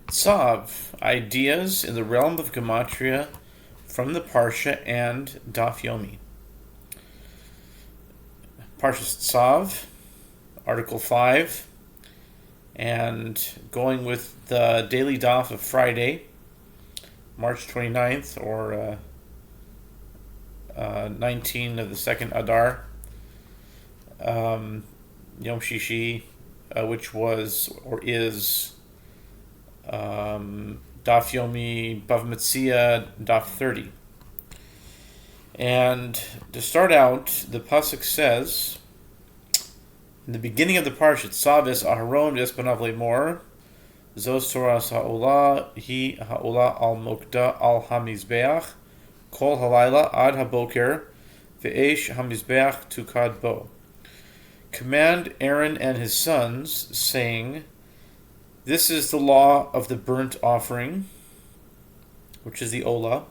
Tzav, ideas in the realm of Gematria from the Parshah and Daf Yomi. Parshah Tzav, Article 5, and going with the daily Daf of Friday, March 29th, or 19 of the second Adar, Yom Shishi, which was or is Daf Yomi Bav Metzia Daf 30. And to start out, the pasuk says, in the beginning of the parsha, Tzav es Aharon es banav lemor, Zos Toras ha'olah hi ha'olah al mokda al hamizbeach, kol halayla ad haboker, ve'esh hamizbeach tukad bo. Command Aaron and his sons, saying, this is the law of the burnt offering, which is the olah,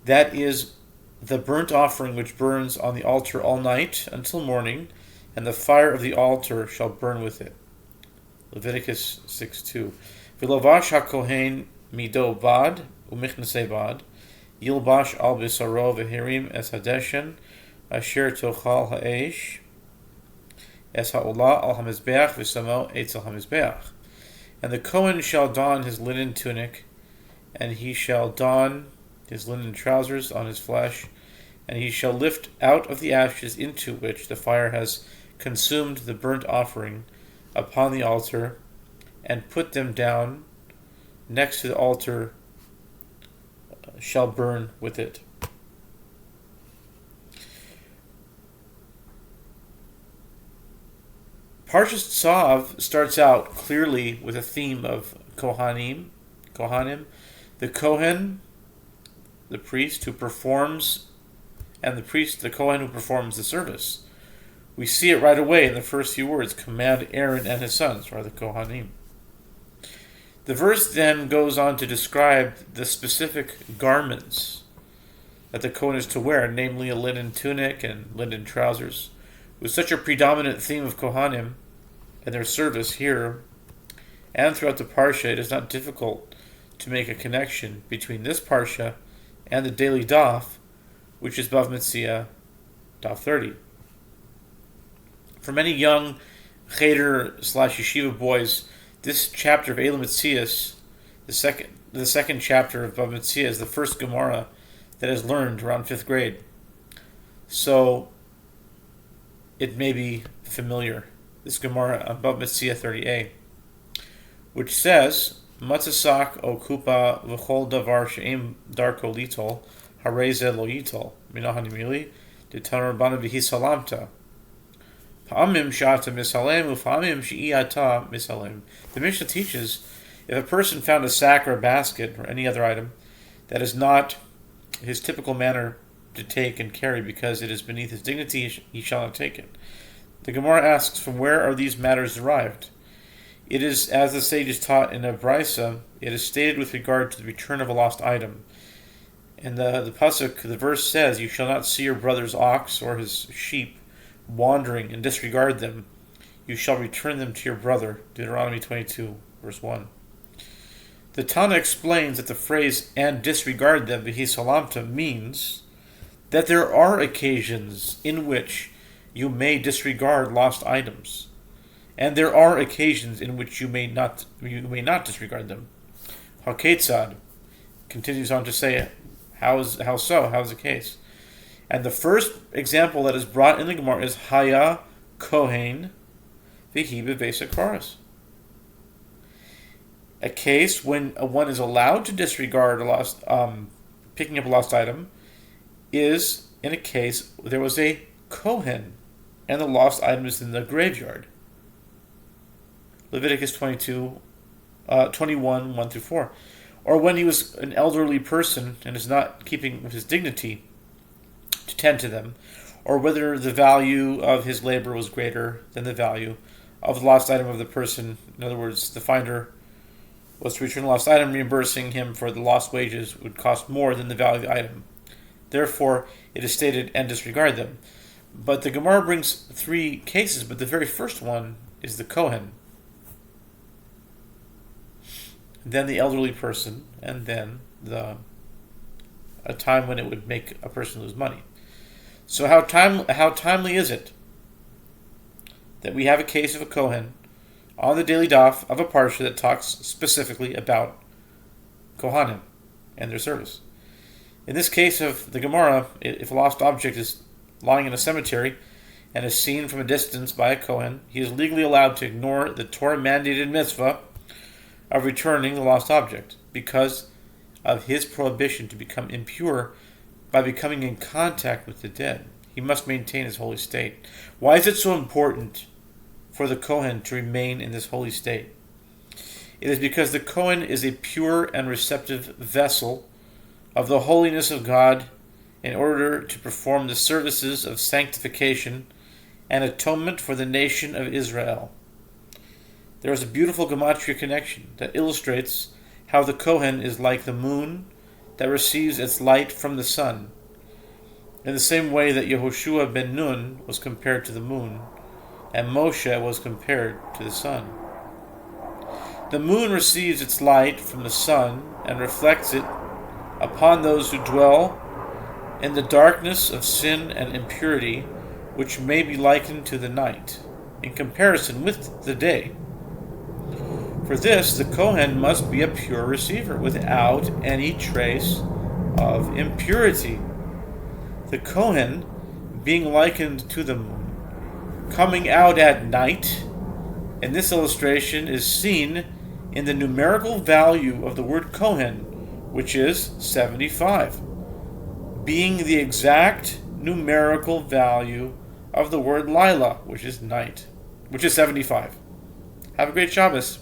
that is the burnt offering which burns on the altar all night until morning, and the fire of the altar shall burn with it. Leviticus 6:2. V'lovash hakohen mido bad u'michnasei bad yilbash al bisaro v'hirim es hadeshen asher tochal ha'esh es ha'olah al hamizbeach v'samo etzel hamizbeach. And the Kohen shall don his linen tunic, and he shall don his linen trousers on his flesh, and he shall lift out of the ashes into which the fire has consumed the burnt offering upon the altar, and put them down next to the altar, shall burn with it. Parshas Tzav starts out clearly with a theme of Kohanim. The Kohen, the priest who performs, and the Kohen who performs the service. We see it right away in the first few words, command Aaron and his sons, or the Kohanim. The verse then goes on to describe the specific garments that the Kohen is to wear, namely a linen tunic and linen trousers. With such a predominant theme of Kohanim and their service here and throughout the Parsha, it is not difficult to make a connection between this Parsha and the daily Daf, which is Bav Metzia Daf 30. For many young Cheder/Yeshiva boys, this chapter of Elam Metzias, the second chapter of Bav Metzia, is the first Gemara that is learned around 5th grade. So it may be familiar. This Gemara on Bav Metzia 30a, which says, Matzasak o kupa v'chol davar she'im darko litol, hareze lo yitol, minahanimili, de tanarbana v'hisalamta. Pa'amim shata misalem, ufa'amim she'iyata misalem. The Mishnah teaches, if a person found a sack or a basket or any other item that is not his typical manner to take and carry because it is beneath his dignity, he shall not take it. The Gemara asks, from where are these matters derived? It is, as the sages taught in a Brisa, it is stated with regard to the return of a lost item. And the pasuk, the verse says, you shall not see your brother's ox or his sheep wandering and disregard them. You shall return them to your brother. Deuteronomy 22, verse 1. The Tana explains that the phrase, and disregard them, v'hisalamta, means that there are occasions in which you may disregard lost items, and there are occasions in which you may not disregard them. Haketzad continues on to say, how so? How is the case? And the first example that is brought in the Gemara is Haya Kohen V'hi B'Vesa Karas. A case when one is allowed to disregard picking up a lost item is in a case where there was a Kohen and the lost item is in the graveyard. Leviticus 21, 1-4. Or when he was an elderly person and is not keeping with his dignity to tend to them, or whether the value of his labor was greater than the value of the lost item of the person. In other words, the finder was to return the lost item, reimbursing him for the lost wages would cost more than the value of the item. Therefore, it is stated, and disregard them. But the Gemara brings 3 cases, but the very first one is the Kohen. then the elderly person, and then a time when it would make a person lose money. So how timely is it that we have a case of a Kohen on the daily daf of a Parshah that talks specifically about Kohanim and their service? In this case of the Gemara, if a lost object is lying in a cemetery and is seen from a distance by a Kohen, he is legally allowed to ignore the Torah-mandated mitzvah of returning the lost object because of his prohibition to become impure by becoming in contact with the dead. He must maintain his holy state. Why is it so important for the Kohen to remain in this holy state? It is because the Kohen is a pure and receptive vessel of the holiness of God in order to perform the services of sanctification and atonement for the nation of Israel. There is a beautiful Gematria connection that illustrates how the Kohen is like the moon that receives its light from the sun, in the same way that Yehoshua ben Nun was compared to the moon, and Moshe was compared to the sun. The moon receives its light from the sun and reflects it upon those who dwell in the darkness of sin and impurity, which may be likened to the night, in comparison with the day. For this, the Kohen must be a pure receiver, without any trace of impurity. The Kohen, being likened to the moon, coming out at night, in this illustration is seen in the numerical value of the word Kohen, which is 75, being the exact numerical value of the word Lila, which is night, which is 75. Have a great Shabbos.